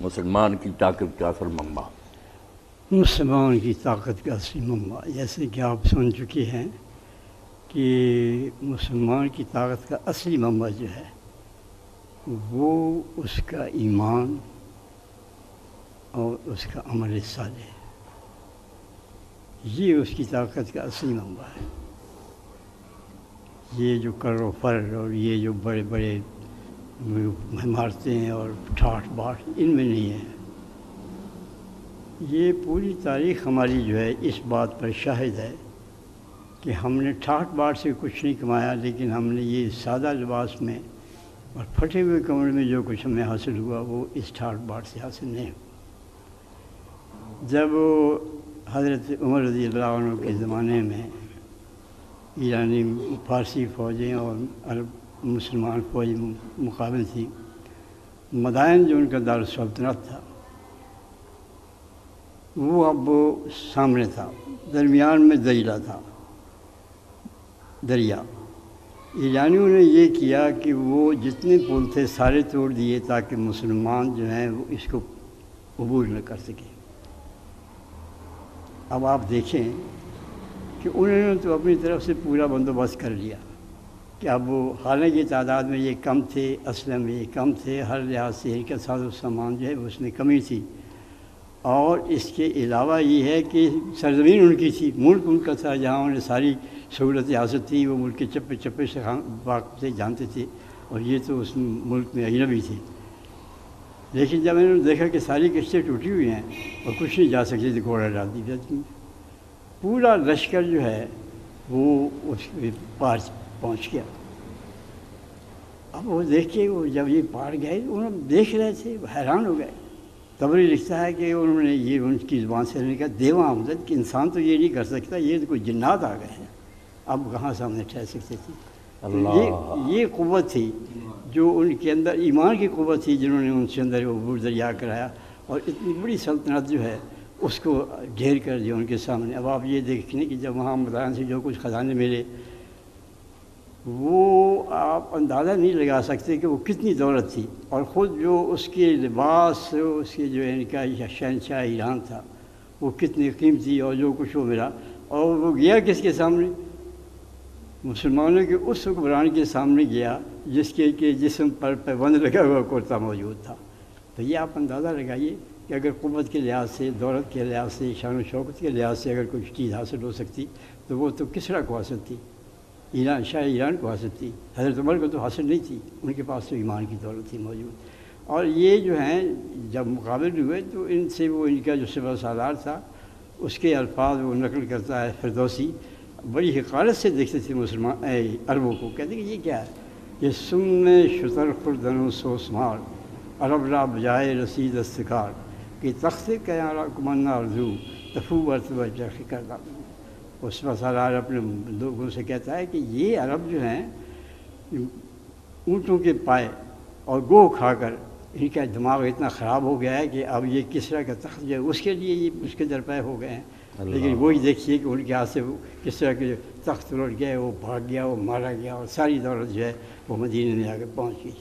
مسلمان کی طاقت کا اصل منبع؟ مسلمان کی طاقت کا اصلی منبع، جیسے کہ آپ سن چکے ہیں کہ مسلمان کی طاقت کا اصلی منبع جو ہے وہ اس کا ایمان اور اس کا عمل صالح، یہ اس کی طاقت کا اصلی منبع ہے۔ یہ جو کر و فر اور یہ جو بڑے بڑے عمارتیں اور ٹھاٹ باٹ ان میں نہیں ہے۔ یہ پوری تاریخ ہماری جو ہے اس بات پر شاہد ہے کہ ہم نے ٹھاٹ باٹ سے کچھ نہیں کمایا، لیکن ہم نے یہ سادہ لباس میں اور پھٹے ہوئے کمرے میں جو کچھ ہمیں حاصل ہوا وہ اس ٹھاٹ باٹ سے حاصل نہیں ہوا۔ جب حضرت عمر رضی اللہ عنہ کے زمانے میں ایرانی فارسی فوجیں اور عرب مسلمان فوج مقابل تھی، مدائن جو ان کا دارالسلطنت تھا وہ اب سامنے تھا، درمیان میں دجلہ تھا، دریا۔ ایرانیوں نے یہ کیا کہ وہ جتنے پل تھے سارے توڑ دیے تاکہ مسلمان جو ہیں وہ اس کو عبور نہ کر سکیں۔ اب آپ دیکھیں کہ انہوں نے تو اپنی طرف سے پورا بندوبست کر لیا کہ اب وہ حالانکہ تعداد میں یہ کم تھے، اسلحے میں یہ کم تھے، ہر لحاظ سے ان کا ساز و سامان جو ہے اس میں کمی تھی، اور اس کے علاوہ یہ ہے کہ سرزمین ان کی تھی، ملک ان کا تھا، جہاں انہیں ساری سہولت حاصل تھی، وہ ملک کے چپے چپے سے واقف سے جانتے تھے، اور یہ تو اس ملک میں اجنبی تھے۔ لیکن جب انہوں نے دیکھا کہ ساری کشتیاں ٹوٹی ہوئی ہیں اور کچھ نہیں جا سکتے تو گھوڑا ڈال دی جاتی، پورا لشکر جو ہے وہ اس کے پار پہنچ گیا۔ اب وہ دیکھ کے وہ جب یہ پار گئے انہوں دیکھ رہے تھے، حیران ہو گئے۔ طبری لکھتا ہے کہ انہوں نے یہ ان کی زبان سے کہا دیوا آمدد کہ انسان تو یہ نہیں کر سکتا، یہ تو کوئی جنات آ گئے ہیں، اب کہاں سامنے ٹھہر سکتے تھے۔ یہ قوت تھی جو ان کے اندر، ایمان کی قوت تھی جنہوں نے ان سے اندر عبور دریا کرایا، اور اتنی بڑی سلطنت جو ہے اس کو ڈھیر کر دیا ان کے سامنے۔ اب آپ یہ دیکھیں کہ جب وہاں مدائن سے جو کچھ خزانے ملے وہ آپ اندازہ نہیں لگا سکتے کہ وہ کتنی دولت تھی، اور خود جو اس کے لباس، اس کے جو ان کا شہنشاہ ایران تھا وہ کتنی قیمتی، اور جو کچھ وہ ملا، اور وہ گیا کس کے سامنے؟ مسلمانوں کے اس حکمران کے سامنے گیا جس کے کہ جسم پر پیبند لگا ہوا کرتا موجود تھا۔ تو یہ آپ اندازہ لگائیے کہ اگر قوت کے لحاظ سے، دولت کے لحاظ سے، شان و شوکت کے لحاظ سے اگر کچھ چیز حاصل ہو سکتی تو وہ تو کسریٰ کو حاصل تھی، ایران، شاہ ایران کو حاصل تھی۔ حضرت عمر کو تو حاصل نہیں تھی، ان کے پاس تو ایمان کی دولت تھی موجود۔ اور یہ جو ہیں جب مقابل ہوئے تو ان سے وہ ان کا جو سپہ سالار تھا اس کے الفاظ وہ نقل کرتا ہے فردوسی، بڑی حقارت سے دیکھتے تھے مسلمان عربوں کو، کہتے کہ یہ کیا ہے؟ یہ سم شتر خوردن و سوسمار عرب را بجائے رسید استکار کہ تخت کیارا کمنا ارزو تفو برتبہ چرخ کردہ۔ اس پر سالار اپنے لوگوں سے کہتا ہے کہ یہ عرب جو ہیں اونٹوں کے پائے اور گو کھا کر ان کا دماغ اتنا خراب ہو گیا ہے کہ اب یہ کسریٰ کا تخت جو ہے اس کے لیے یہ اس کے درپے ہو گئے ہیں۔ لیکن وہی دیکھیے کہ ان کے ہاتھ سے وہ کس طرح کے تخت لوٹ گئے، وہ بھاگ گیا، وہ مارا گیا، اور ساری دولت جو ہے وہ مدینے میں آ کے پہنچ گئی۔